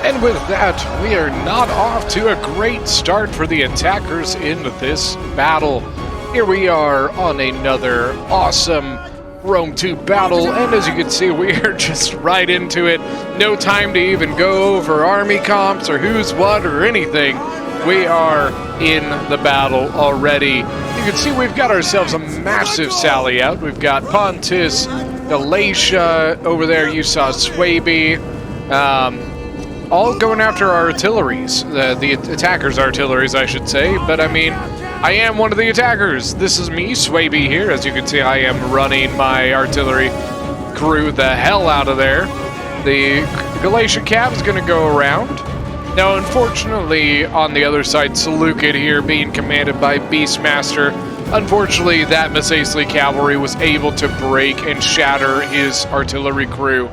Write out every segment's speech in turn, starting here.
And with that, we are not off to a great start for the attackers in this battle. Here we are on another awesome Rome 2 battle, and as you can see, we are just right into it. No time to even go over army comps or who's what or anything. We are in the battle already. You can see we've got ourselves a massive sally out. We've got Pontus, Galatia, over there you saw Swaby. All going after our artilleries, the attackers' artilleries, I should say. But I mean, I am one of the attackers. This is me, Swaby here. As you can see, I am running my artillery crew the hell out of there. The Galatian Cav is going to go around. Now, unfortunately, on the other side, Seleucid here being commanded by Beastmaster. Unfortunately, that Missaisli cavalry was able to break and shatter his artillery crew.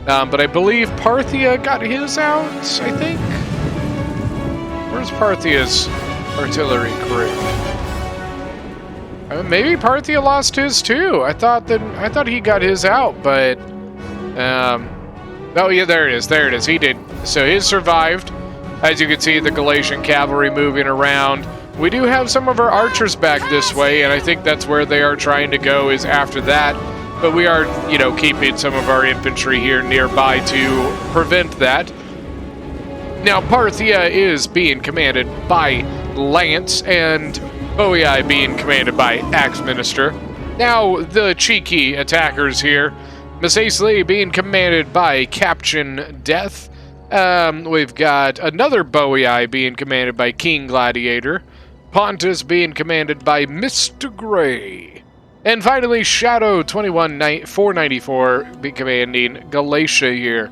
But I believe Parthia got his out, I think? Where's Parthia's artillery crew? Maybe Parthia lost his too. I thought he got his out, but oh yeah, there it is. He did. So his survived. As you can see, the Galatian cavalry moving around. We do have some of our archers back this way, and I think that's where they are trying to go, is after that. But we are, keeping some of our infantry here nearby to prevent that. Now, Parthia is being commanded by Lance, and Boii being commanded by Axminister. Now, the cheeky attackers here, Missaisli being commanded by Captain Death. We've got another Boii being commanded by King Gladiator. Pontus being commanded by Mr. Gray. And finally, Shadow 494 be commanding Galatia here.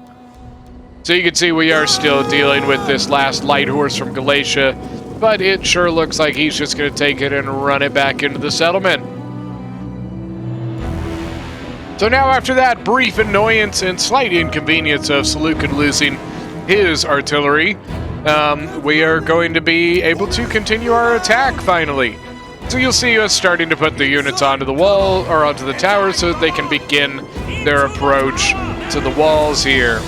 So you can see we are still dealing with this last light horse from Galatia, but it sure looks like he's just going to take it and run it back into the settlement. So now after that brief annoyance and slight inconvenience of Seleucid losing his artillery, we are going to be able to continue our attack finally. So you'll see us starting to put the units onto the wall, or onto the tower, so that they can begin their approach to the walls here.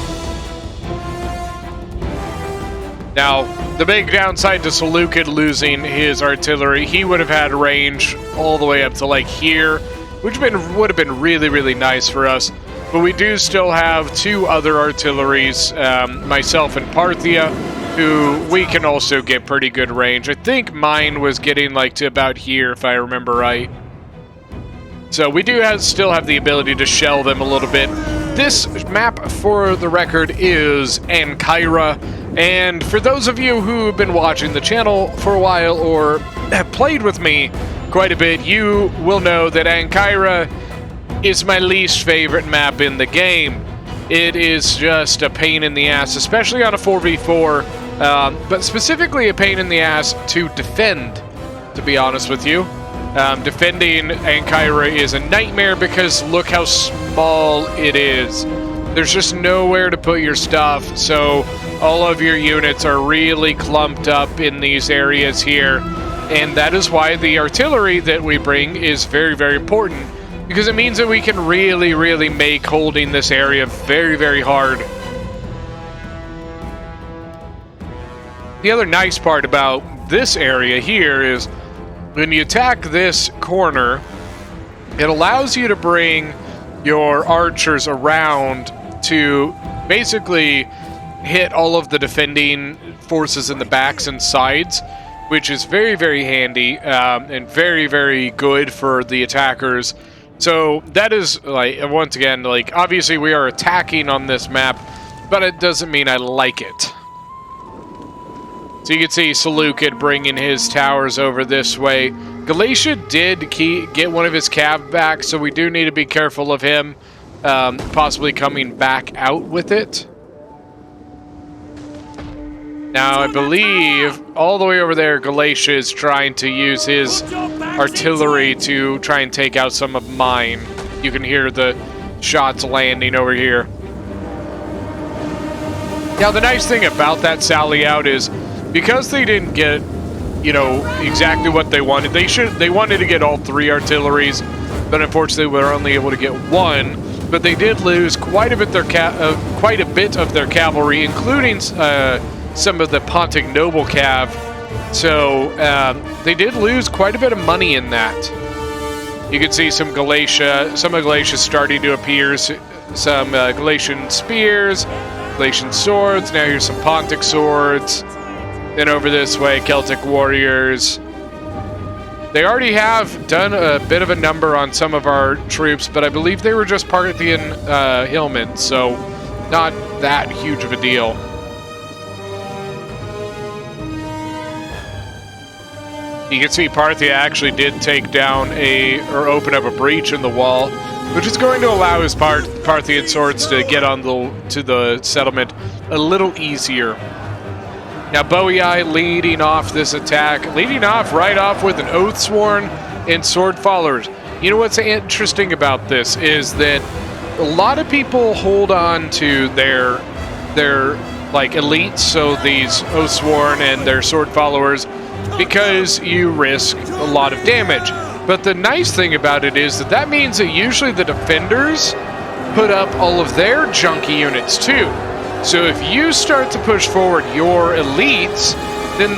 Now, the big downside to Seleucid losing his artillery, he would have had range all the way up to like here, which would have been really, really nice for us. But we do still have two other artilleries, myself and Parthia, who we can also get pretty good range. I think mine was getting like to about here, if I remember right. So we do still have the ability to shell them a little bit. This map, for the record, is Ankyra. And for those of you who have been watching the channel for a while or have played with me quite a bit, you will know that Ankyra is my least favorite map in the game. It is just a pain in the ass, especially on a 4v4, but specifically a pain in the ass to defend, to be honest with you. Defending Ankyra is a nightmare because look how small it is. There's just nowhere to put your stuff, so all of your units are really clumped up in these areas here, and that is why the artillery that we bring is very, very important, because it means that we can really, really make holding this area very, very hard. The other nice part about this area here is when you attack this corner, it allows you to bring your archers around to basically hit all of the defending forces in the backs and sides, which is very, very handy and very, very good for the attackers. So that is, like, once again, like, obviously we are attacking on this map, but it doesn't mean I like it. So you can see Seleucid bringing his towers over this way. Galatia did get one of his cav back, so we do need to be careful of him possibly coming back out with it. Now, I believe all the way over there, Galatia is trying to use his artillery to try and take out some of mine. You can hear the shots landing over here. Now, the nice thing about that sally out is because they didn't get, you know, exactly what they wanted. They wanted to get all 3 artilleries, but unfortunately, we were only able to get 1. But they did lose quite a bit of their cavalry, including some of the Pontic Noble Cav. So they did lose quite a bit of money in that. You can see some of Galatia starting to appear, some Galatian spears, Galatian swords. Now here's some Pontic swords. Then over this way, Celtic warriors. They already have done a bit of a number on some of our troops, but I believe they were just Parthian hillmen, so not that huge of a deal. You can see Parthia actually did take down or open up a breach in the wall, which is going to allow his Parthian swords to get on to the settlement a little easier. Now Boii leading off this attack, right off with an Oathsworn and Sword Followers. You know what's interesting about this is that a lot of people hold on to their like elites, so these Oathsworn and their Sword Followers, because you risk a lot of damage. But the nice thing about it is that means that usually the defenders put up all of their junky units too. So if you start to push forward your elites, then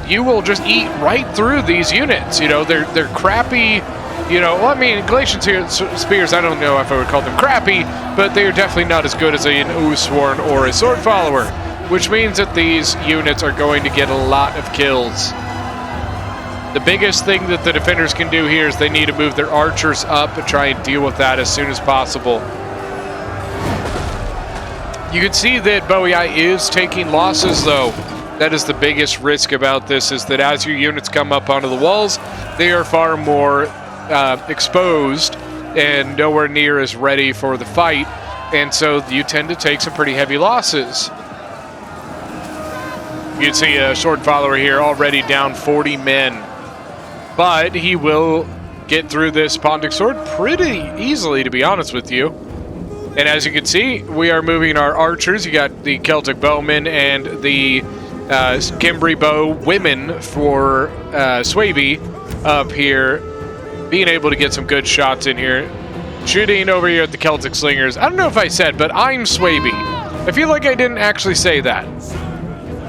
you will just eat right through these units. You know, they're crappy. You know, well, I mean, Galatian spears, I don't know if I would call them crappy, but they are definitely not as good as an Oathsworn or a Sword Follower, which means that these units are going to get a lot of kills. The biggest thing that the defenders can do here is they need to move their archers up and try and deal with that as soon as possible. You can see that Boii is taking losses, though. That is the biggest risk about this, is that as your units come up onto the walls, they are far more exposed and nowhere near as ready for the fight, and so you tend to take some pretty heavy losses. You can see a Sword Follower here already down 40 men, but he will get through this Pontic Sword pretty easily, to be honest with you. And as you can see, we are moving our archers. You got the Celtic bowmen and the Cimbri bow women for Swaby up here, being able to get some good shots in here. Shooting over here at the Celtic slingers. I don't know if I said, but I'm Swaby. I feel like I didn't actually say that,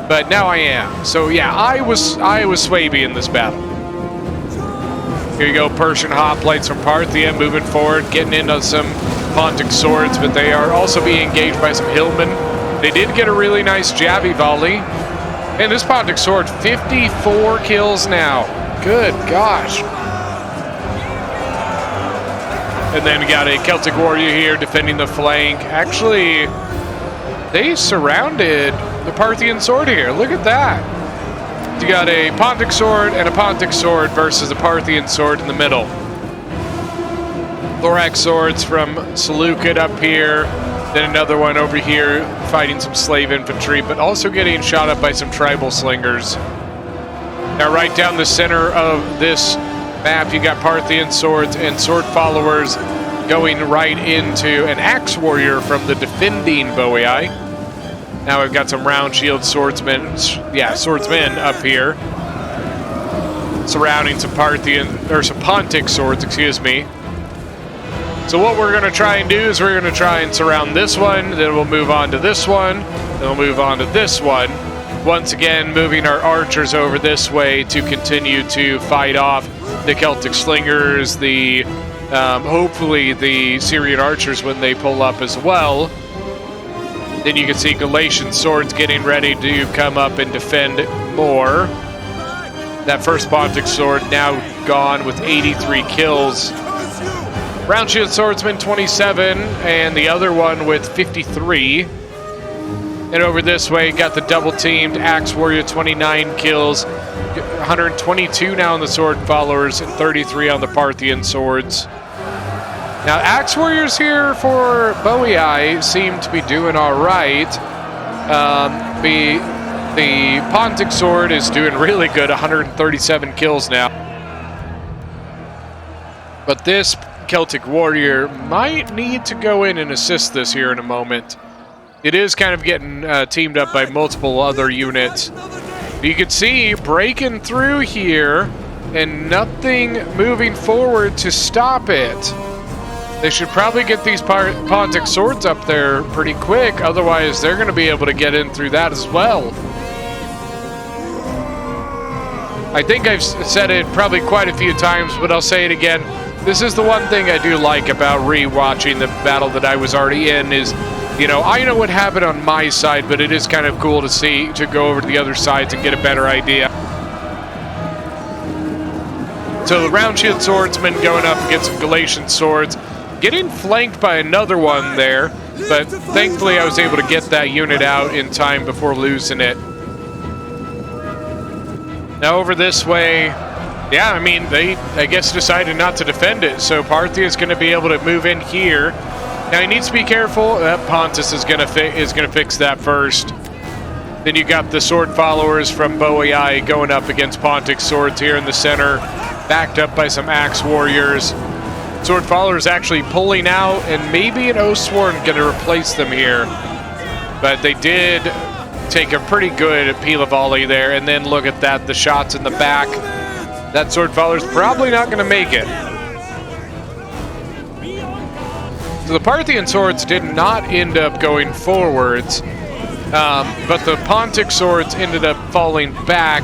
but now I am. So yeah, I was Swaby in this battle. Here you go, Persian hoplites from Parthia moving forward, getting into some Pontic swords, but they are also being engaged by some hillmen. They did get a really nice jabby volley. And this Pontic sword, 54 kills now. Good gosh. And then we got a Celtic warrior here defending the flank. Actually, they surrounded the Parthian sword here. Look at that. You got a Pontic sword and a Pontic sword versus a Parthian sword in the middle. Thorax swords from Seleucid up here, then another one over here fighting some slave infantry, but also getting shot up by some tribal slingers. Now right down the center of this map, you got Parthian swords and sword followers going right into an axe warrior from the defending Boii. Now we've got some round shield swordsmen up here, surrounding some Pontic swords, excuse me. So what we're going to try and do is we're going to try and surround this one, then we'll move on to this one, then we'll move on to this one. Once again, moving our archers over this way to continue to fight off the Celtic slingers, hopefully the Syrian archers when they pull up as well. Then you can see Galatian swords getting ready to come up and defend more. That first Pontic sword now gone with 83 kills. Round shield swordsman 27, and the other one with 53. And over this way, got the double teamed axe warrior, 29 kills, 122 now on the sword followers, and 33 on the Parthian swords. Now, axe warriors here for Boii seem to be doing all right. The Pontic Sword is doing really good, 137 kills now. But this Celtic Warrior might need to go in and assist this here in a moment. It is kind of getting teamed up by multiple other units. You can see breaking through here and nothing moving forward to stop it. They should probably get these Pontic Swords up there pretty quick, otherwise they're going to be able to get in through that as well. I think I've said it probably quite a few times, but I'll say it again. This is the one thing I do like about re-watching the battle that I was already in is, you know, I know what happened on my side, but it is kind of cool to see, to go over to the other sides and get a better idea. So the round shield swordsman going up against some Galatian swords, getting flanked by another one there, but thankfully I was able to get that unit out in time before losing it. Now over this way, yeah, I mean, they, I guess, decided not to defend it, so Parthia is going to be able to move in here. Now he needs to be careful. That Pontus is going to fix that first. Then you got the sword followers from Boei going up against Pontic swords here in the center, backed up by some axe warriors. Sword followers actually pulling out, and maybe an Oathsworn going to replace them here. But they did take a pretty good Pila volley there, and then look at that, the shots in the back. That sword follower's probably not going to make it. So the Parthian swords did not end up going forwards, but the Pontic swords ended up falling back,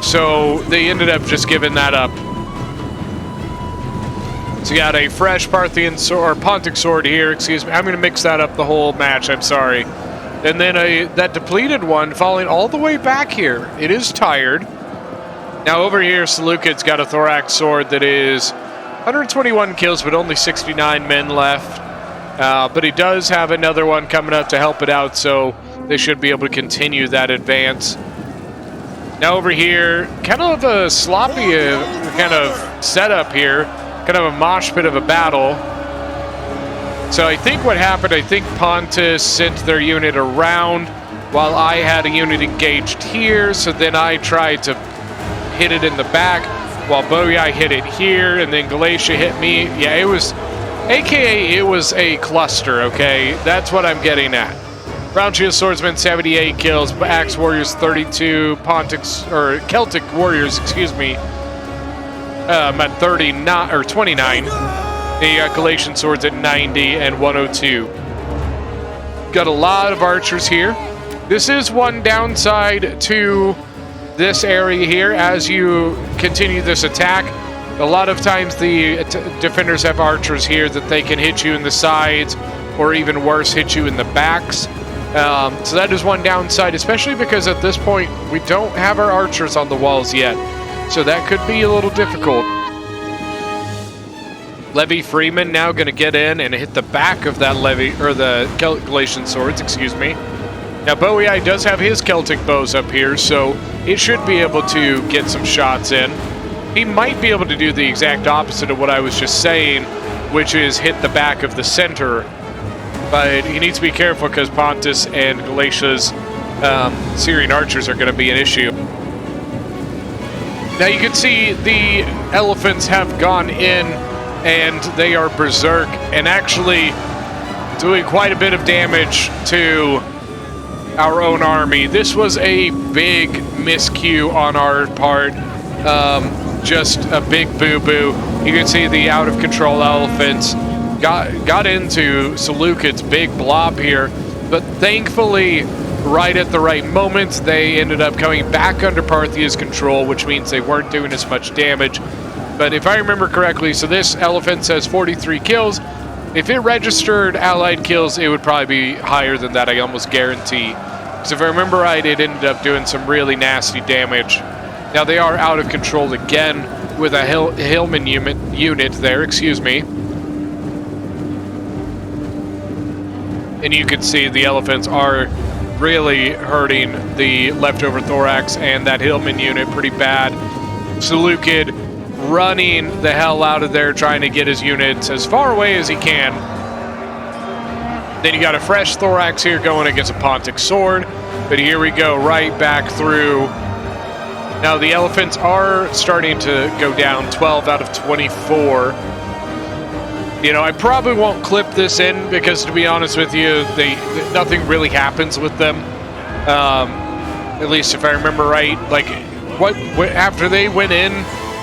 so they ended up just giving that up. So you got a fresh Parthian sword, or Pontic sword here, excuse me. I'm going to mix that up the whole match, I'm sorry. And then that depleted one falling all the way back here. It is tired. Now over here, Seleucid's got a thorax sword that is 121 kills, but only 69 men left. But he does have another one coming up to help it out, so they should be able to continue that advance. Now over here, kind of a sloppy kind of setup here. Kind of a mosh pit of a battle. So I think what happened, I think Pontus sent their unit around while I had a unit engaged here, so then I tried to hit it in the back while Boei hit it here, and then Galatia hit me. Yeah, it was, AKA it was a cluster, okay? That's what I'm getting at. Round shield swordsman 78 kills, axe warriors 32, Pontics, or Celtic warriors, excuse me, at 39 or 29. The Galatian swords at 90 and 102. Got a lot of archers here. This is one downside to this area here. As you continue this attack, a lot of times the defenders have archers here that they can hit you in the sides, or even worse, hit you in the backs. So that is one downside, especially because at this point we don't have our archers on the walls yet. So that could be a little difficult. Levy Freeman now going to get in and hit the back of that Levy, or the Galatian swords, excuse me. Now Boei does have his Celtic bows up here, so it should be able to get some shots in. He might be able to do the exact opposite of what I was just saying, which is hit the back of the center. But he needs to be careful because Pontus and Galatia's Syrian archers are going to be an issue. Now you can see the elephants have gone in and they are berserk and actually doing quite a bit of damage to our own army. This was a big miscue on our part. Just a big boo-boo. You can see the out-of-control elephants got into Seleucid's big blob here, but thankfully, right at the right moment, they ended up coming back under Parthia's control, which means they weren't doing as much damage. But if I remember correctly, so this elephant says 43 kills. If it registered allied kills, it would probably be higher than that, I almost guarantee. Because if I remember right, it ended up doing some really nasty damage. Now they are out of control again with a Hillman unit there, excuse me. And you can see the elephants are really hurting the leftover thorax and that Hillman unit pretty bad. Seleucid running the hell out of there, trying to get his units as far away as he can. Then you got a fresh thorax here going against a Pontic sword. But here we go, right back through. Now the elephants are starting to go down, 12 out of 24. You know, I probably won't clip this in because, to be honest with you, nothing really happens with them. At least if I remember right. Like, after they went in,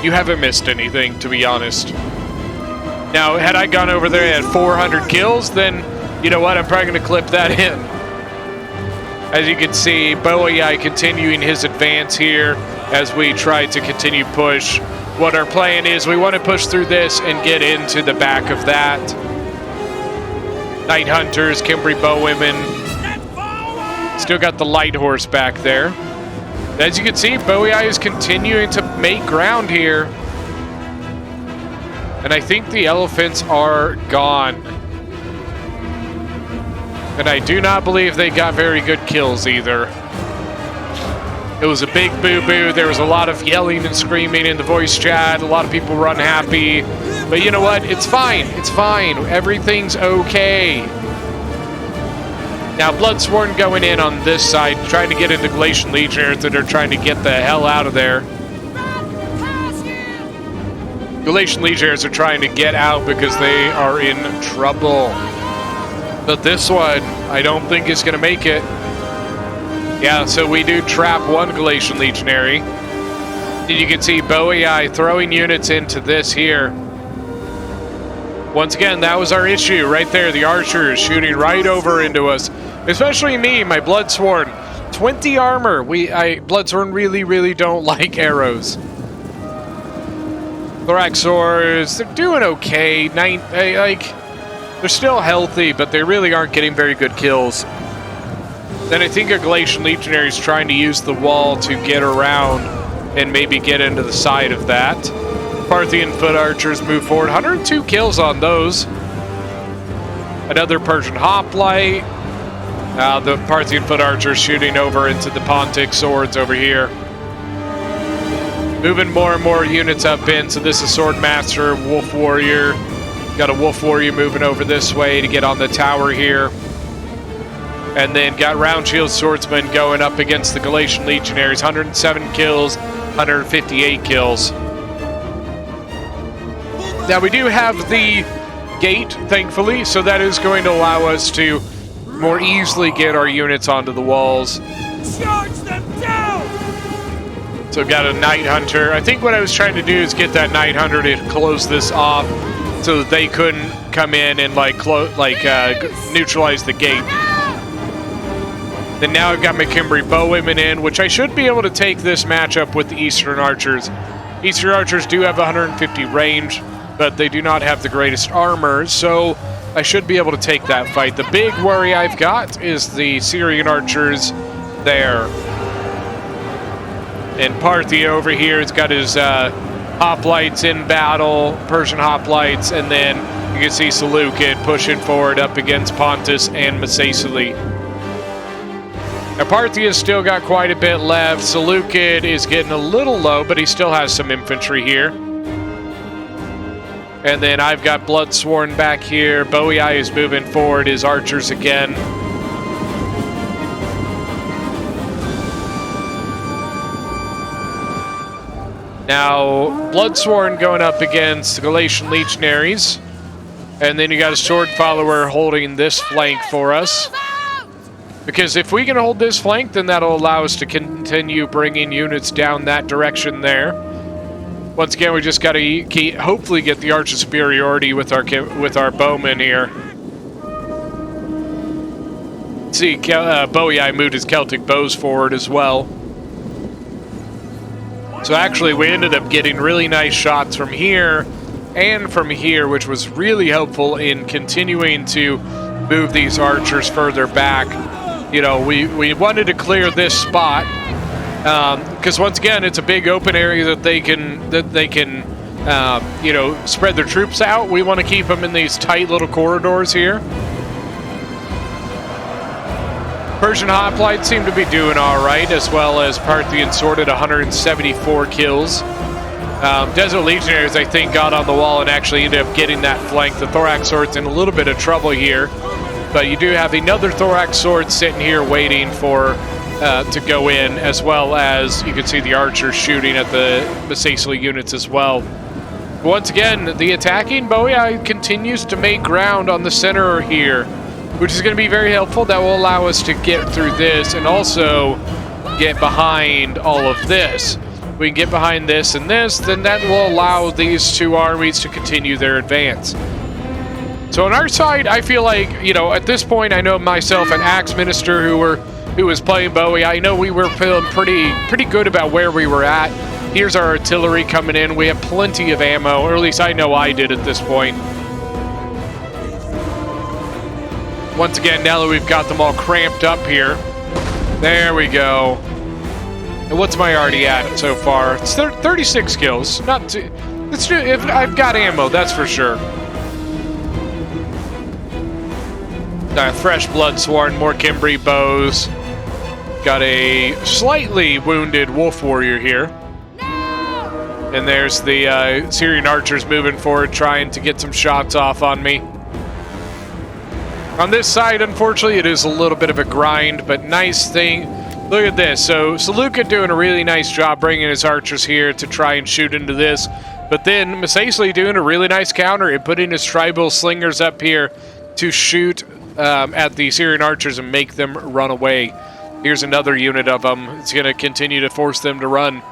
you haven't missed anything, to be honest. Now, had I gone over there at 400 kills, then, you know what, I'm probably going to clip that in. As you can see, Boei continuing his advance here as we try to continue push. What our plan is, we want to push through this and get into the back of that. Night Hunters, Kimbri Bowwomen. Still got the Light Horse back there. As you can see, Boei is continuing to make ground here. And I think the elephants are gone. And I do not believe they got very good kills either. It was a big boo-boo. There was a lot of yelling and screaming in the voice chat. A lot of people were unhappy. But you know what? It's fine. It's fine. Everything's okay. Now, Bloodsworn going in on this side, trying to get into Galatian Legionnaires that are trying to get the hell out of there. Galatian Legionnaires are trying to get out because they are in trouble. But this one, I don't think is going to make it. Yeah, so we do trap one Galatian Legionary. You can see Boei throwing units into this here. Once again, that was our issue right there. The archers shooting right over into us. Especially me, my Bloodsworn. 20 armor. Bloodsworn really don't like arrows. Thoraxors, they're doing okay. They're still healthy, but they really aren't getting very good kills. Then I think a Galatian Legionary is trying to use the wall to get around and maybe get into the side of that. Parthian foot archers move forward. 102 kills on those. Another Persian hoplite. The Parthian foot archers shooting over into the Pontic swords over here. Moving more and more units up in. So this is Swordmaster, Wolf Warrior. Got a Wolf Warrior moving over this way to get on the tower here. And then got Round Shield Swordsman going up against the Galatian Legionaries. 107 kills, 158 kills. Now we do have the gate, thankfully, so that is going to allow us to more easily get our units onto the walls. Charge them down! So got a Night Hunter. I think what I was trying to do is get that Night Hunter to close this off so that they couldn't come in and neutralize the gate. Then now I've got my Kimbri Bowwomen in, which I should be able to take this matchup with the Eastern Archers. Eastern Archers do have 150 range, but they do not have the greatest armor, so I should be able to take that fight. The big worry I've got is the Syrian Archers there. And Parthia over here has got his hoplites in battle, Persian hoplites, and then you can see Seleucid pushing forward up against Pontus and Macecily. Now Parthia's still got quite a bit left. Seleucid is getting a little low, but he still has some infantry here. And then I've got Bloodsworn back here. Boei is moving forward, his archers again. Now, Bloodsworn going up against the Galatian Legionaries. And then you got a Sword Follower holding this flank for us. Because if we can hold this flank, then that'll allow us to continue bringing units down that direction there. Once again, we just got to hopefully get the Arch of Superiority with our bowmen here. See, Boei moved his Celtic bows forward as well. So actually, we ended up getting really nice shots from here and from here, which was really helpful in continuing to move these archers further back. You know, we wanted to clear this spot because once again, it's a big open area that they can you know, spread their troops out. We want to keep them in these tight little corridors here. Persian hoplites seem to be doing all right, as well as Parthian Sword at 174 kills. Desert Legionnaires, I think, got on the wall and actually ended up getting that flank. The Thorax Sword's in a little bit of trouble here, but you do have another Thorax Sword sitting here waiting for to go in, as well as you can see the archers shooting at the Masacely units as well. Once again, the attacking Boii continues to make ground on the center here, which is going to be very helpful. That will allow us to get through this and also get behind all of this. We can get behind this and this, then that will allow these two armies to continue their advance. So on our side, I feel like, you know, at this point, I know myself and Axe Minister who was playing Bowie, I know we were feeling pretty good about where we were at. Here's our artillery coming in. We have plenty of ammo, or at least I know I did at this point. Once again, now that we've got them all cramped up here. There we go. And what's my already at so far? It's 36 kills. Not too... if I've got ammo, that's for sure. Fresh Bloodsworn, more Kimbri bows. Got a slightly wounded Wolf Warrior here. And there's the Syrian archers moving forward, trying to get some shots off on me. On this side, unfortunately, it is a little bit of a grind, but nice thing. Look at this. So Seleucid doing a really nice job bringing his archers here to try and shoot into this. But then Masacely doing a really nice counter and putting his tribal slingers up here to shoot at the Syrian archers and make them run away. Here's another unit of them. It's going to continue to force them to run.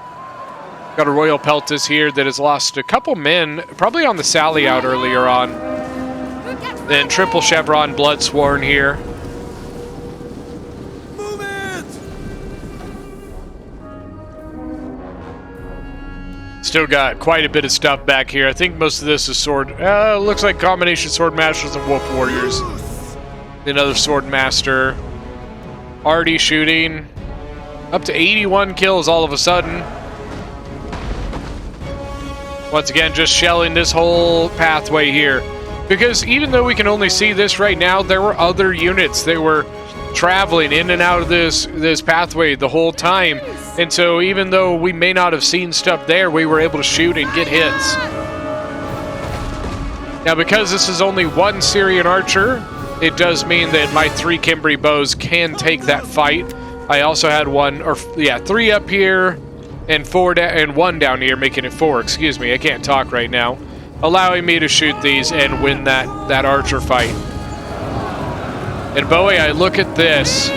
Got a Royal Peltis here that has lost a couple men, probably on the sally out earlier on. Then triple Chevron Bloodsworn here. Move it! Still got quite a bit of stuff back here. I think most of this is sword. Looks like combination sword masters and wolf warriors. Another sword master. Already shooting. Up to 81 kills all of a sudden. Once again, just shelling this whole pathway here. Because even though we can only see this right now, there were other units that were traveling in and out of this pathway the whole time. And so even though we may not have seen stuff there, we were able to shoot and get hits. Now, because this is only one Syrian archer, it does mean that my 3 Kimbri bows can take that fight. I also had 3 up here and 4 and 1 down here, making it 4. Excuse me, I can't talk right now. Allowing me to shoot these and win that archer fight. And Bowie, I look at this,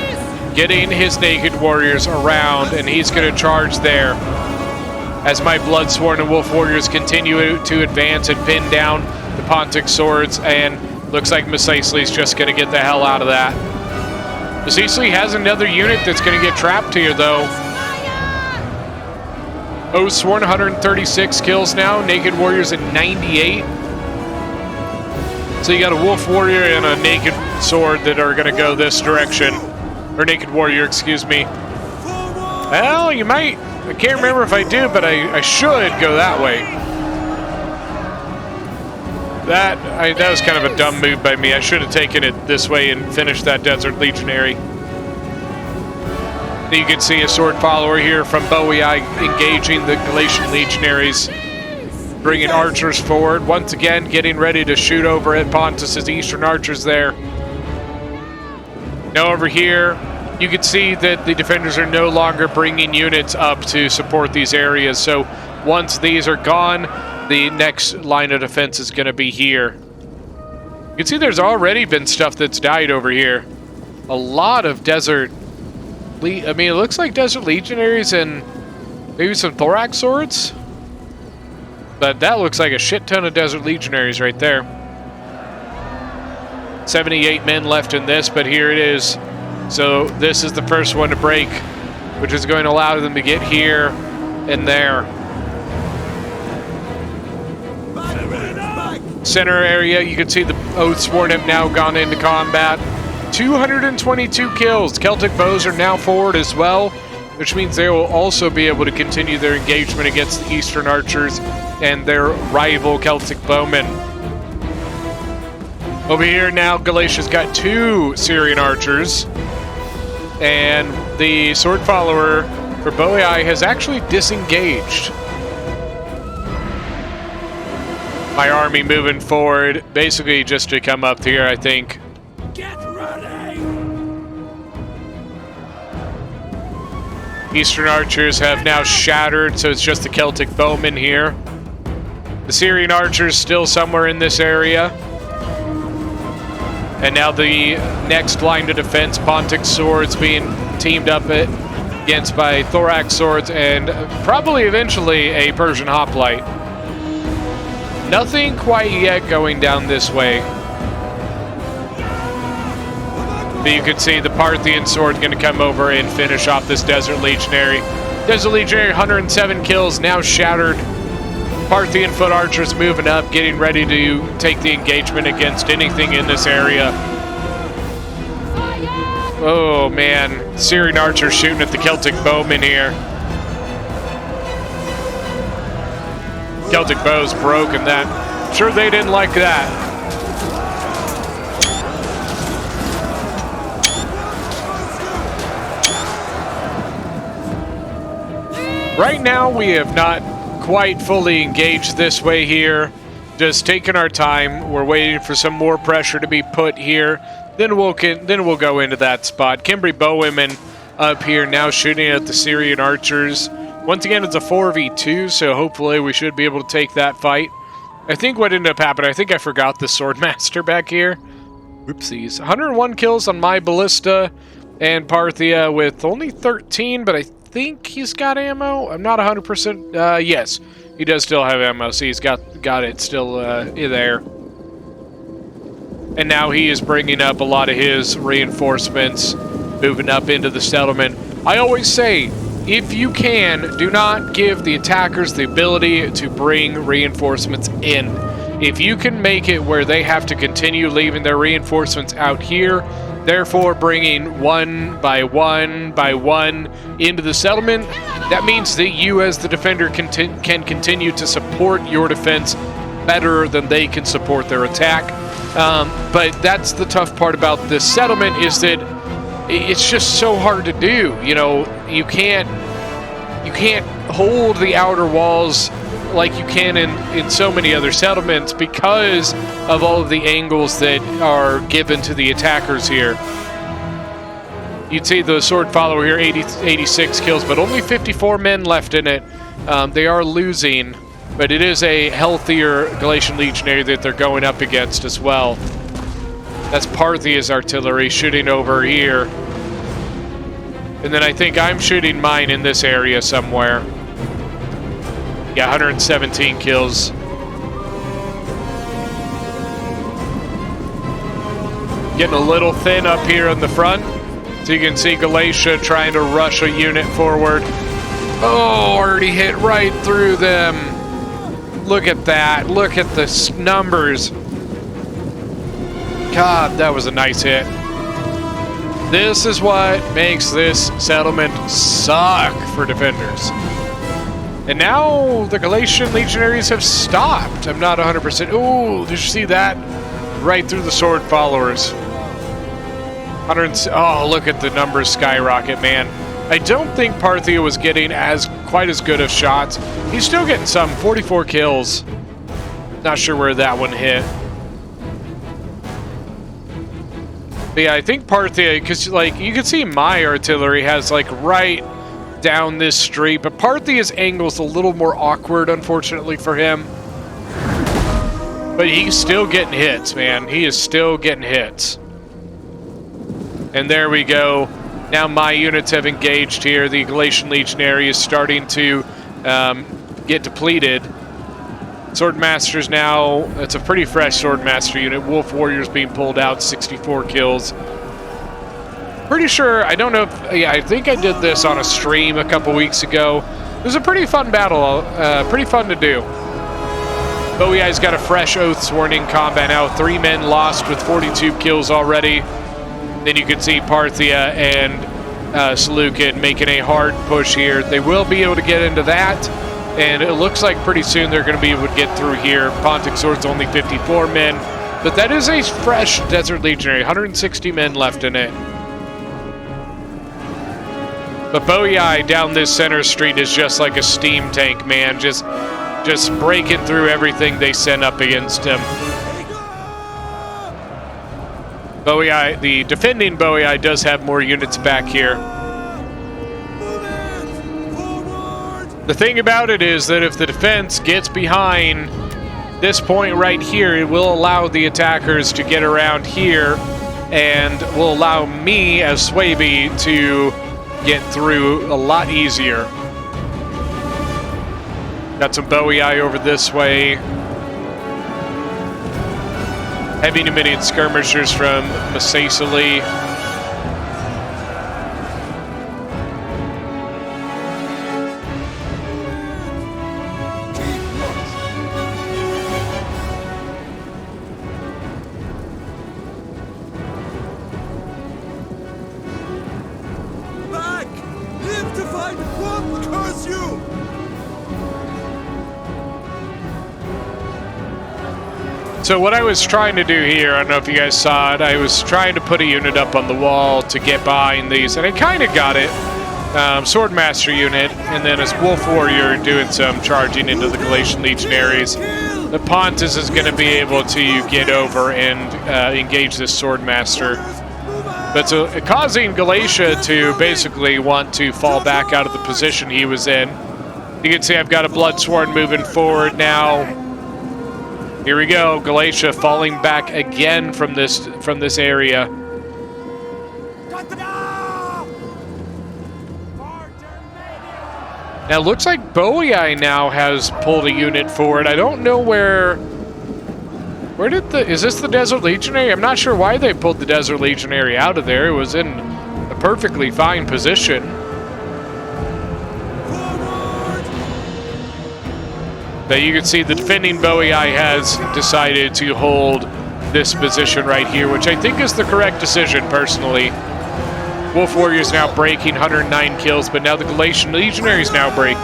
getting his naked warriors around, and he's going to charge there. As my Bloodsworn and Wolf Warriors continue to advance and pin down the Pontic swords, and looks like Masacely's just going to get the hell out of that. Masacely has another unit that's going to get trapped here, though. Oathsworn, 136 kills now. Naked Warriors at 98. So you got a Wolf Warrior and a Naked Sword that are going to go this direction. Or Naked Warrior, excuse me. Well, you might. I can't remember if I do, but I should go that way. That was kind of a dumb move by me. I should have taken it this way and finished that Desert Legionary. You can see a sword follower here from Bowie engaging the Galatian legionaries, bringing archers forward. Once again, getting ready to shoot over at Pontus's eastern archers there. Now over here, you can see that the defenders are no longer bringing units up to support these areas. So once these are gone, the next line of defense is going to be here. You can see there's already been stuff that's died over here. A lot of desert... I mean, it looks like Desert Legionaries and maybe some Thorax swords. But that looks like a shit ton of Desert Legionaries right there. 78 men left in this, but here it is. So this is the first one to break, which is going to allow them to get here and there. Center area, you can see the Oathsworn have now gone into combat. 222 kills. Celtic bows are now forward as well, which means they will also be able to continue their engagement against the Eastern Archers and their rival Celtic bowmen. Over here now, Galatia's got 2 Syrian archers, and the sword follower for Bowie has actually disengaged. My army moving forward, basically just to come up here, I think. Get ready! Eastern archers have now shattered, so it's just the Celtic bowmen here. The Syrian archers still somewhere in this area. And now the next line of defense, Pontic swords being teamed up against by thorax swords and probably eventually a Persian hoplite. Nothing quite yet going down this way. But you can see the Parthian sword going to come over and finish off this Desert Legionary. Desert Legionary, 107 kills, now shattered. Parthian foot archers moving up, getting ready to take the engagement against anything in this area. Oh man, Syrian archers shooting at the Celtic bowmen here. Celtic bows broken that. Sure they didn't like that. Right now, we have not quite fully engaged this way here. Just taking our time. We're waiting for some more pressure to be put here. Then we'll go into that spot. Cimbri bowwomen up here now shooting at the Syrian archers. Once again, it's a 4v2, so hopefully we should be able to take that fight. I think what ended up happening, I think I forgot the Swordmaster back here. Oopsies. 101 kills on my ballista, and Parthia with only 13, but I think he's got ammo. I'm not 100%. Yes, he does still have ammo. See, he's got it still there. And now he is bringing up a lot of his reinforcements, moving up into the settlement. I always say, if you can, do not give the attackers the ability to bring reinforcements in. If you can make it where they have to continue leaving their reinforcements out here, therefore bringing one by one by one into the settlement, that means that you as the defender can continue to support your defense better than they can support their attack. But that's the tough part about this settlement, is that it's just so hard to do. You know, you can't hold the outer walls like you can in so many other settlements because of all of the angles that are given to the attackers here. You'd see the sword follower here, 86 kills, but only 54 men left in it. They are losing, but it is a healthier Galatian legionary that they're going up against as well. That's Parthia's artillery shooting over here. And then I think I'm shooting mine in this area somewhere. Yeah, 117 kills. Getting a little thin up here in the front. So you can see Galatia trying to rush a unit forward. Oh, already hit right through them. Look at that. Look at the numbers. God, that was a nice hit. This is what makes this settlement suck for defenders. And now the Galatian legionaries have stopped. I'm not 100%. Ooh, did you see that? Right through the sword followers. Oh, look at the numbers skyrocket, man. I don't think Parthia was getting quite as good of shots. He's still getting some, 44 kills. Not sure where that one hit. But yeah, I think Parthia, because like you can see my artillery has like right down this street, but Parthia's angle is a little more awkward, unfortunately for him. But he's still getting hits, man. He is still getting hits. And there we go. Now my units have engaged here. The Galatian legionary is starting to get depleted. Swordmasters now, it's a pretty fresh Swordmaster unit. Wolf Warriors being pulled out, 64 kills. Pretty sure, I don't know if, yeah, I think I did this on a stream a couple weeks ago. It was a pretty fun battle, pretty fun to do. Bowiai's got a fresh Oath Sworn in combat now. 3 men lost with 42 kills already. Then you can see Parthia and Seleucid making a hard push here. They will be able to get into that. And it looks like pretty soon they're going to be able to get through here. Pontic Sword's only 54 men. But that is a fresh Desert Legionary. 160 men left in it. But Bowiai down this center street is just like a steam tank, man. Just breaking through everything they send up against him. Bowiai, the defending Bowiai does have more units back here. The thing about it is that if the defense gets behind this point right here, it will allow the attackers to get around here and will allow me as Swaby to get through a lot easier. Got some Bowie Eye over this way. Heavy Numidian skirmishers from Massasoleil. Back! Live to fight one, curse you! So what I was trying to do here, I don't know if you guys saw it, I was trying to put a unit up on the wall to get behind these, and I kind of got it. Swordmaster unit, and then a Wolf Warrior doing some charging into the Galatian Legionaries. The Pontus is going to be able to get over and engage this Swordmaster. But so causing Galatia to basically want to fall back out of the position he was in. You can see I've got a Bloodsworn moving forward now. Here we go, Galatia falling back again from this area. Now it looks like Bowie now has pulled a unit forward. I don't know where did is this the Desert Legionary? I'm not sure why they pulled the Desert Legionary out of there. It was in a perfectly fine position. But you can see the defending Bowie has decided to hold this position right here, which I think is the correct decision, personally. Wolf Warrior's now breaking 109 kills, but now the Galatian Legionaries now break.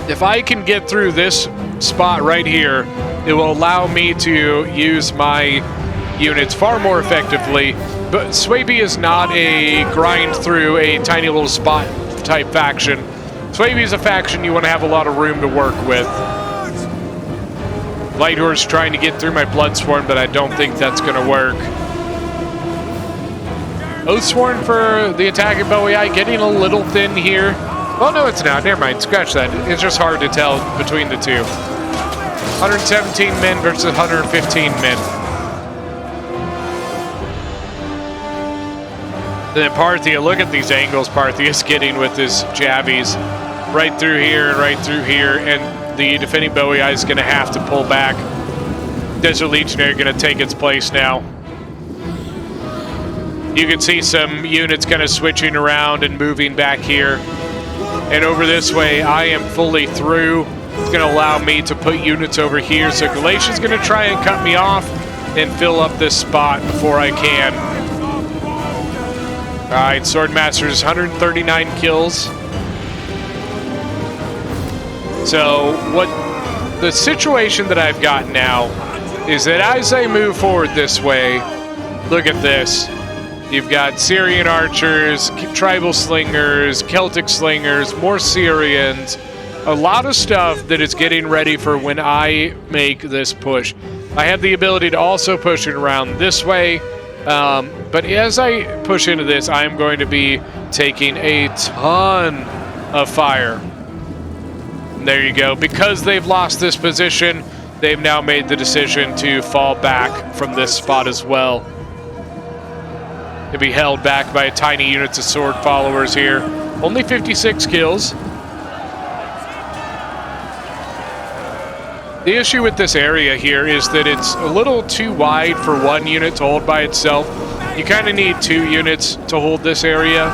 If I can get through this spot right here, it will allow me to use my units far more effectively. But Swaby is not a grind through a tiny little spot type faction. Swaby is a faction you want to have a lot of room to work with. Light Horse trying to get through my Bloodsworn, but I don't think that's going to work. Oathsworn for the attack of Bowie getting a little thin here. Well, no, it's not. Never mind. Scratch that. It's just hard to tell between the two. 117 men versus 115 men. Then Parthia, look at these angles Parthia's getting with his jabbies. Right through here and right through here. And the defending Bowie is going to have to pull back. Desert Legionary going to take its place now. You can see some units kind of switching around and moving back here. And over this way, I am fully through. It's going to allow me to put units over here. So Galatia's going to try and cut me off and fill up this spot before I can. All right, Swordmaster's 139 kills. So what the situation that I've got now is that as I move forward this way, look at this. You've got Syrian archers, tribal slingers, Celtic slingers, more Syrians. A lot of stuff that is getting ready for when I make this push. I have the ability to also push it around this way. But as I push into this, I'm going to be taking a ton of fire. And there you go. Because they've lost this position, they've now made the decision to fall back from this spot as well. To be held back by tiny units of sword followers here. Only 56 kills. The issue with this area here is that it's a little too wide for one unit to hold by itself. You kind of need two units to hold this area.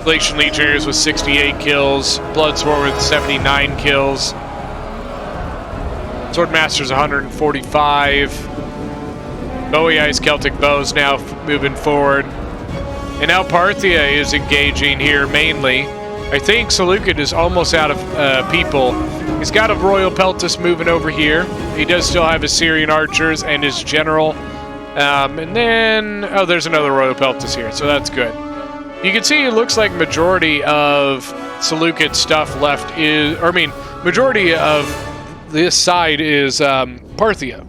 Galatian Legionnaires with 68 kills. Bloodsworn with 79 kills. Swordmaster's 145. Bowie Ice Celtic Bows now moving forward. And now Parthia is engaging here mainly. I think Seleucid is almost out of people. He's got a Royal Peltus moving over here. He does still have his Syrian archers and his general. And then, oh, there's another Royal Peltus here, so that's good. You can see it looks like majority of Seleucid stuff left is, or I mean, majority of this side is Parthia.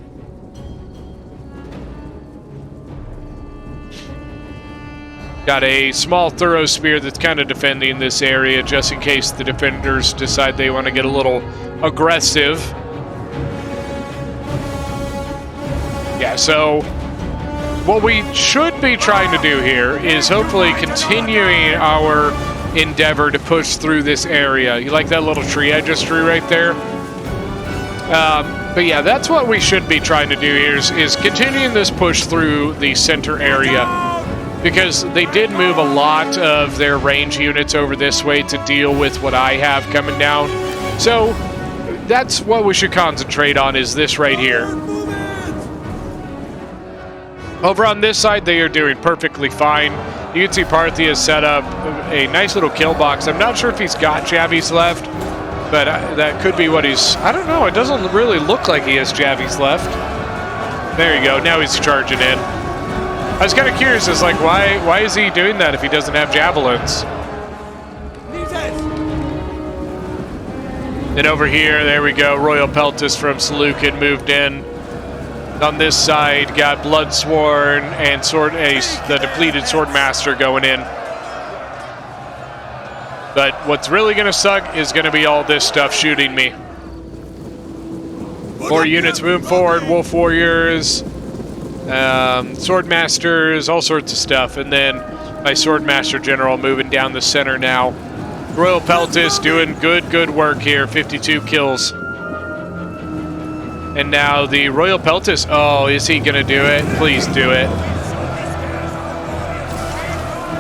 Got a small thorough spear that's kind of defending this area just in case the defenders decide they want to get a little aggressive. Yeah, so what we should be trying to do here is hopefully continuing our endeavor to push through this area. You like that little tree I just drew right there? But yeah, that's what we should be trying to do here is continuing this push through the center area. Because they did move a lot of their range units over this way to deal with what I have coming down. So that's what we should concentrate on, is this right here. Over on this side, they are doing perfectly fine. You can see Parthia has set up a nice little kill box. I'm not sure if he's got Javies left, but that could be what he's... I don't know. It doesn't really look like he has Javies left. There you go. Now he's charging in. I was kind of curious, is like, why is he doing that if he doesn't have javelins? Then over here, there we go, Royal Peltis from Seleucid moved in. On this side, got Bloodsworn and the depleted Swordmaster going in. But what's really going to suck is going to be all this stuff shooting me. More units moving forward, Wolf Warriors, Swordmasters, all sorts of stuff, and then my Swordmaster General moving down the center now. Royal Peltis doing good work here, 52 kills. And now the Royal Peltis, oh, is he gonna do it? Please do it.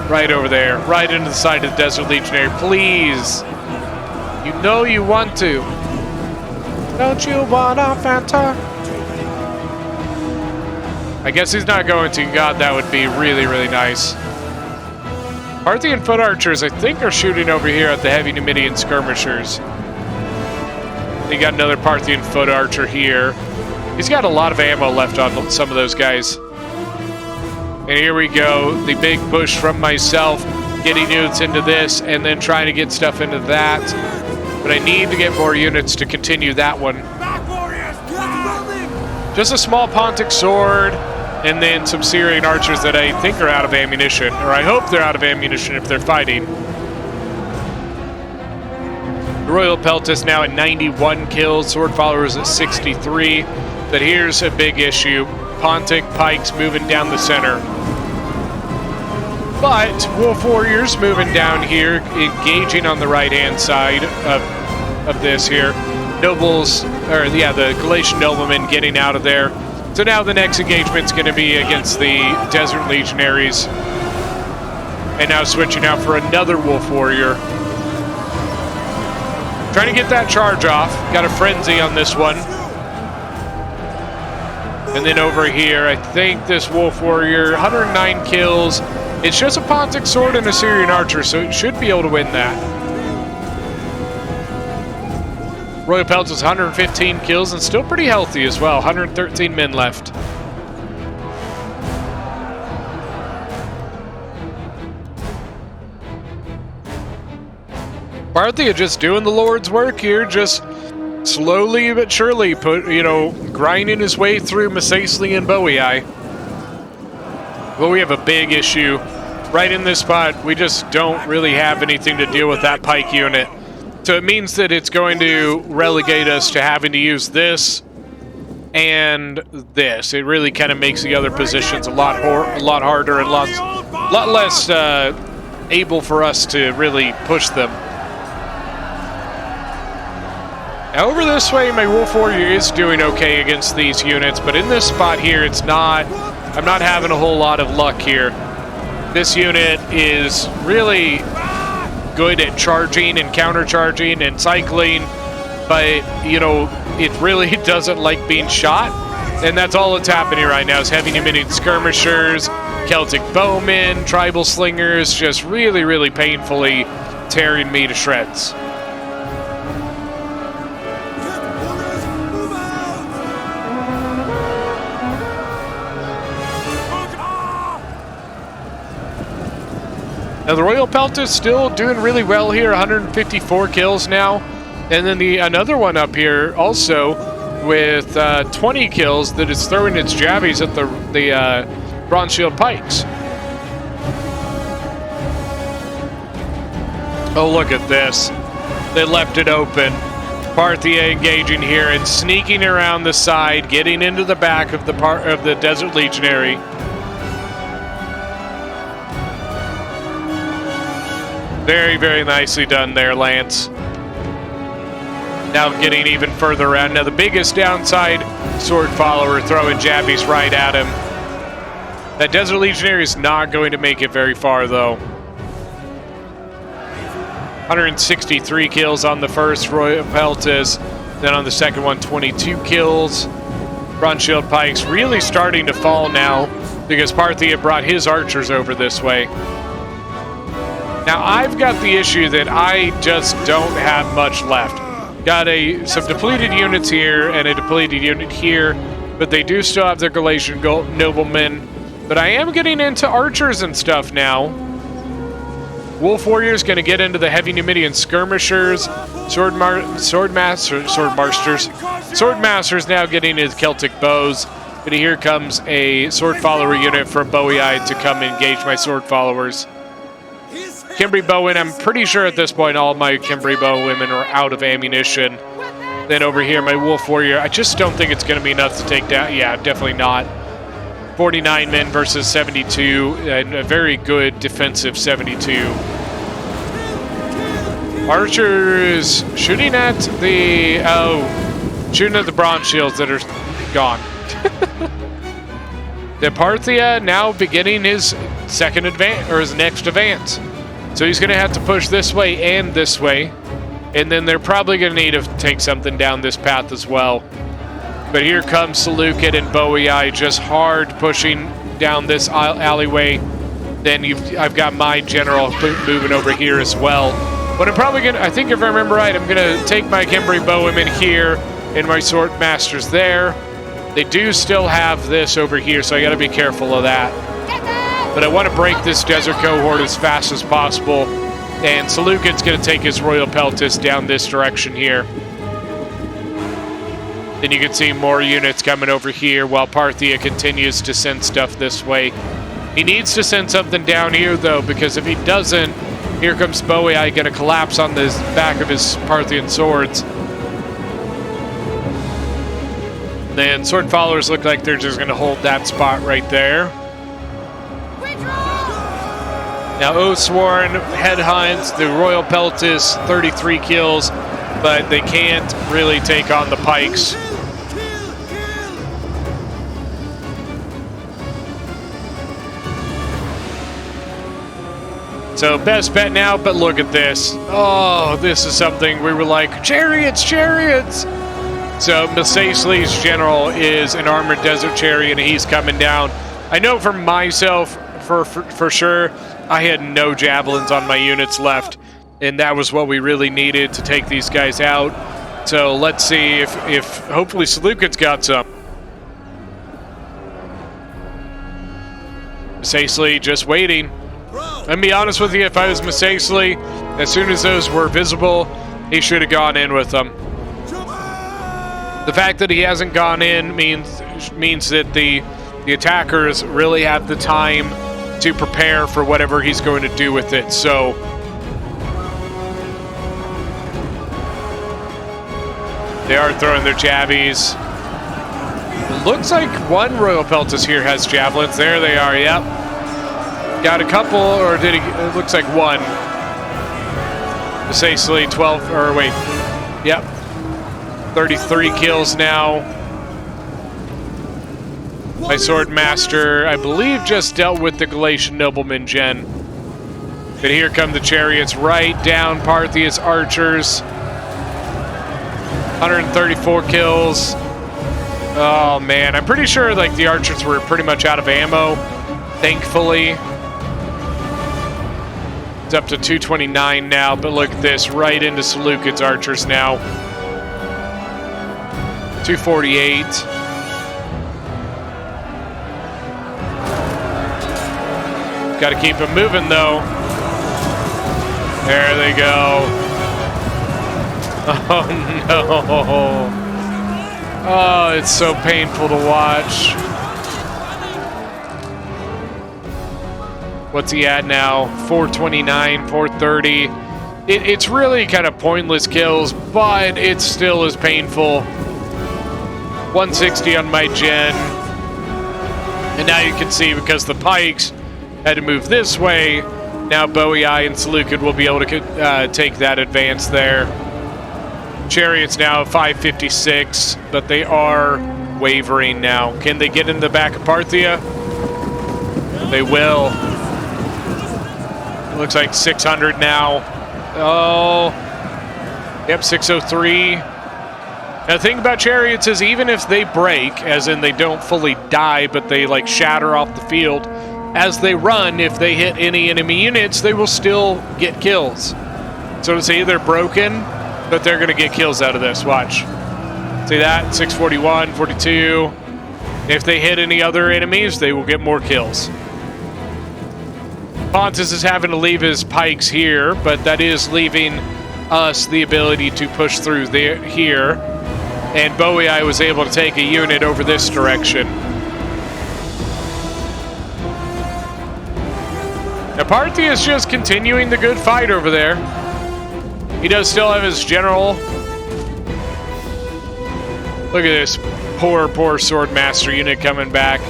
Right over there, right into the side of the Desert Legionary, please. You know you want to. Don't you want a Fanta? I guess he's not going to. God, that would be really nice. Parthian foot archers, I think, are shooting over here at the heavy Numidian skirmishers. They got another Parthian foot archer here. He's got a lot of ammo left on some of those guys. And here we go. The big push from myself, getting units into this and then trying to get stuff into that. But I need to get more units to continue that one. Just a small Pontic sword, and then some Syrian archers that I think are out of ammunition, or I hope they're out of ammunition if they're fighting. The Royal Peltis now at 91 kills, Sword Followers at 63. But here's a big issue. Pontic pikes moving down the center. But Wolf Warriors moving down here, engaging on the right-hand side of this here. Nobles, or yeah, the Galatian noblemen getting out of there. So now the next engagement's going to be against the Desert Legionaries. And now switching out for another Wolf Warrior. Trying to get that charge off. Got a frenzy on this one. And then over here, I think this Wolf Warrior, 109 kills. It's just a Pontic sword and a Syrian archer, so it should be able to win that. Royal Peltis 115 kills and still pretty healthy as well. 113 men left. Parthia just doing the Lord's work here, just slowly but surely grinding his way through Masacely and Boii. But we have a big issue right in this spot. We just don't really have anything to deal with that pike unit. So it means that it's going to relegate us to having to use this and this. It really kind of makes the other positions a lot harder and lot less able for us to really push them. Now over this way, my Wolf Warrior is doing okay against these units, but in this spot here, I'm not having a whole lot of luck here. This unit is really good at charging and countercharging and cycling, but it really doesn't like being shot, and that's all that's happening right now is heavy Numidian skirmishers, Celtic bowmen, tribal slingers, just really painfully tearing me to shreds. Now the Royal Peltis still doing really well here, 154 kills now. And then another one up here also with 20 kills that is throwing its javies at the Bronze Shield pikes. Oh, look at this. They left it open. Parthia engaging here and sneaking around the side, getting into the back of the Desert Legionary. Very, very nicely done there, Lance. Now getting even further around. Now the biggest downside, Sword Follower throwing jabbies right at him. That Desert Legionary is not going to make it very far, though. 163 kills on the first Royal Peltis. Then on the second one, 22 kills. Bronze Shield Pikes really starting to fall now because Parthia brought his archers over this way. Now I've got the issue that I just don't have much left. Got some depleted units here and a depleted unit here, but they do still have their Galatian noblemen. But I am getting into archers and stuff now. Wolf Warrior's going to get into the heavy Numidian skirmishers. Swordmaster's now getting his Celtic bows. But here comes a sword follower unit from Bowie to come engage my sword followers. Kimbri bowmen, I'm pretty sure at this point all my Kimbri bowwomen are out of ammunition. Then over here, my Wolf Warrior, I just don't think it's going to be enough to take down. Yeah, definitely not. 49 men versus 72, and a very good defensive 72. Archers shooting at the bronze shields that are gone. The Parthia now beginning his second advance, or his next advance. So he's going to have to push this way and this way, and then they're probably going to need to take something down this path as well. But here comes Seleucid and Bowie just hard pushing down this alleyway. Then I've got my general moving over here as well. But I'm probably going to, I think if I remember right, I'm going to take my Kimbri bowwomen here and my sword masters there. They do still have this over here, so I got to be careful of that. But I want to break this desert cohort as fast as possible. And Seleucid's going to take his Royal Peltis down this direction here. Then you can see more units coming over here while Parthia continues to send stuff this way. He needs to send something down here, though, because if he doesn't, here comes Bowie going to collapse on the back of his Parthian swords. Then sword followers look like they're just going to hold that spot right there. Now Oathsworn headhunts the Royal Peltis, 33 kills, but they can't really take on the pikes. So best bet now, but look at this. Oh, this is something we were like, chariots, chariots! So Masacely's general is an armored desert chariot, and he's coming down. I know for myself, for sure, I had no javelins on my units left, and that was what we really needed to take these guys out. So let's see if hopefully Seleucid's got some. Masacely just waiting. I'll be honest with you, if I was Masacely, as soon as those were visible, he should have gone in with them. The fact that he hasn't gone in means that the attackers really have the time to prepare for whatever he's going to do with it. So they are throwing their jabbies. It looks like one Royal Peltis here has javelins. There they are, yep. Got a couple, or did he? It looks like one. Masacely 12, or wait, yep. 33 kills now. My sword master, I believe, just dealt with the Galatian nobleman gen. But here come the chariots right down Parthia's archers. 134 kills. Oh man, I'm pretty sure like the archers were pretty much out of ammo, thankfully. It's up to 229 now, but look at this, right into Seleucid's archers now. 248. Got to keep them moving, though. There they go. Oh, no. Oh, it's so painful to watch. What's he at now? 429, 430. It's really kind of pointless kills, but it still is painful. 160 on my gen. And now you can see, because the pikes had to move this way, now Bowie Eye and Seleucid will be able to take that advance there. Chariots now 556, but they are wavering now. Can they get in the back of Parthia? They will. Looks like 600 now. Oh, yep, 603. Now, the thing about Chariots is, even if they break, as in they don't fully die, but they like shatter off the field, as they run, if they hit any enemy units, they will still get kills. So to say they're broken, but they're going to get kills out of this. Watch. See that? 641, 42. If they hit any other enemies, they will get more kills. Pontus is having to leave his pikes here, but that is leaving us the ability to push through there here. And Bowie Eye was able to take a unit over this direction. Now Parthia is just continuing the good fight over there. He does still have his general. Look at this poor Swordmaster unit coming back.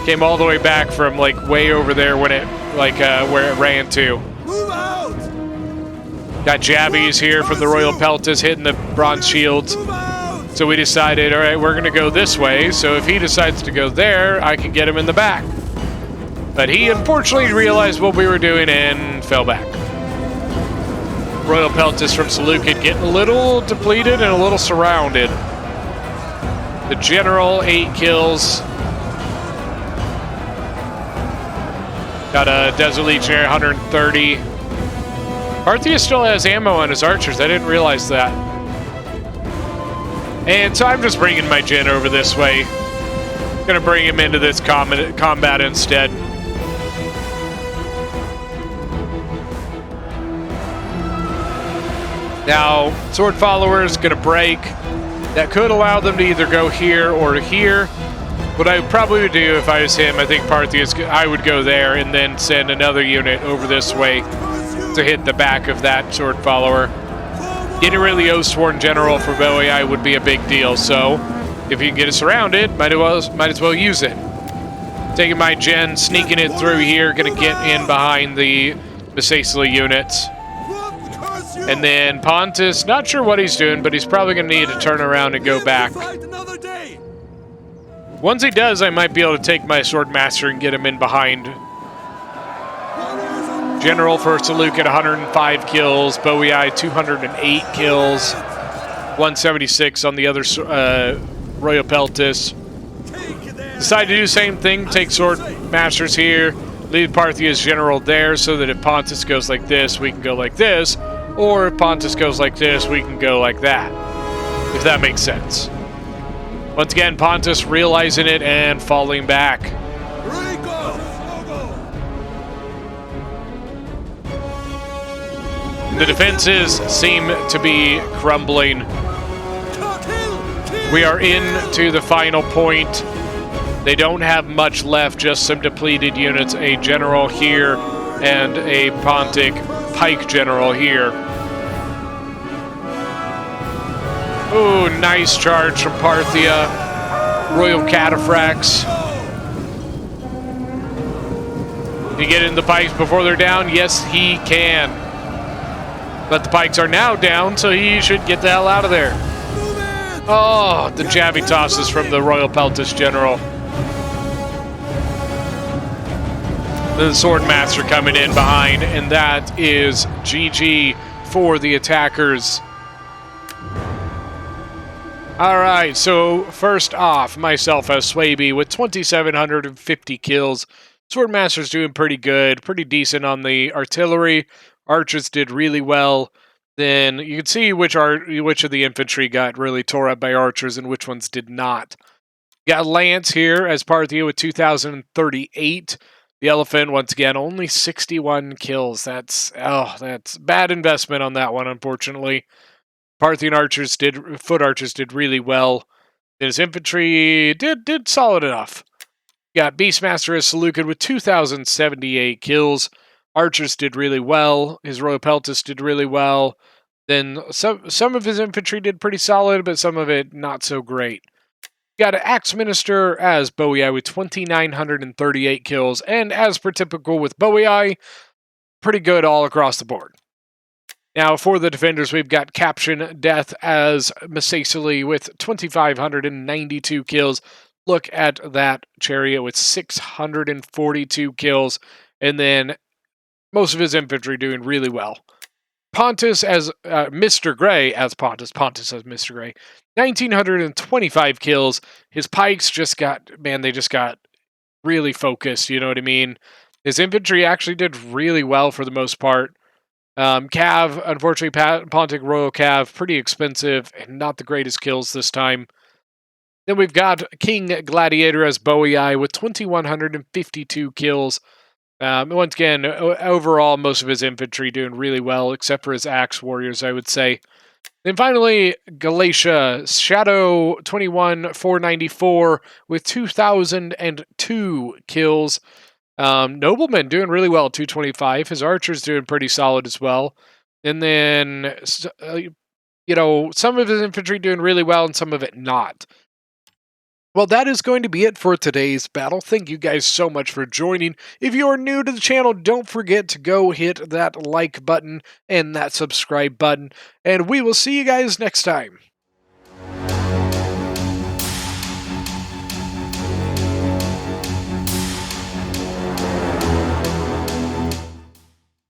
Came all the way back from like way over there when it where it ran to. Move out! Got jabbies here from the Royal Peltas hitting the bronze shields. Move out! So we decided, all right, we're going to go this way. So if he decides to go there, I can get him in the back. But he unfortunately realized what we were doing and fell back. Royal Peltas from Seleucid getting a little depleted and a little surrounded. The General, 8 kills. Got a Desert Legionnaire, 130. Parthia still has ammo on his archers. I didn't realize that. And so I'm just bringing my gen over this way. Gonna bring him into this combat instead. Now, Sword Follower is gonna break. That could allow them to either go here or here. What I probably would do if I was him, I think I would go there and then send another unit over this way to hit the back of that Sword Follower. Getting rid of the Oathsworn General for Bowie Eye would be a big deal, so if you can get it surrounded, might as well use it. Taking my gen, sneaking it through here, gonna get in behind the Sicily units. And then Pontus, not sure what he's doing, but he's probably gonna need to turn around and go back. Once he does, I might be able to take my Swordmaster and get him in behind. General for Seleucid, 105 kills. Bowie Eye, 208 kills. 176 on the other Royal Peltas. Decide to do the same thing. Take Swordmasters here. Leave Parthia's General there so that if Pontus goes like this, we can go like this. Or if Pontus goes like this, we can go like that. If that makes sense. Once again, Pontus realizing it and falling back. The defenses seem to be crumbling. We are into the final point. They don't have much left, just some depleted units. A general here and a Pontic pike general here. Ooh, nice charge from Parthia. Royal Cataphracts. Can he get in the pikes before they're down? Yes, he can. But the pikes are now down, so he should get the hell out of there. Oh, the jabby tosses from the Royal Peltas General. The Swordmaster coming in behind, and that is GG for the attackers. All right, so first off, myself as Swaby with 2,750 kills. Swordmaster's doing pretty good, pretty decent on the artillery. Archers did really well. Then you can see which of the infantry got really tore up by archers and which ones did not. Got Lance here as Parthia with 2,038. The Elephant, once again, only 61 kills. That's bad investment on that one, unfortunately. Parthian foot archers did really well. His infantry did solid enough. Got Beastmaster as Seleucid with 2,078 kills. archers did really well. His royal peltas did really well. Then some of his infantry did pretty solid, but some of it not so great. Got an Axe Minister as Bowie with 2,938 kills, and as per typical with Bowie, pretty good all across the board. Now, for the defenders, we've got Caption Death as Masacely with 2,592 kills. Look at that chariot with 642 kills, and then most of his infantry doing really well. Pontus as Mr. Gray, Pontus as Mr. Gray, 1,925 kills. His pikes they just got really focused, you know what I mean? His infantry actually did really well for the most part. Cav, unfortunately, Pontic Royal Cav, pretty expensive and not the greatest kills this time. Then we've got King Gladiator as Bowie with 2,152 kills. Once again, overall, most of his infantry doing really well, except for his Axe Warriors, I would say. Then finally, Galatia, Shadow 21,494 with 2,002 kills. Nobleman doing really well, 225. His archers doing pretty solid as well. And then, some of his infantry doing really well and some of it not. Well, that is going to be it for today's battle. Thank you guys so much for joining. If you are new to the channel, don't forget to go hit that like button and that subscribe button. And we will see you guys next time.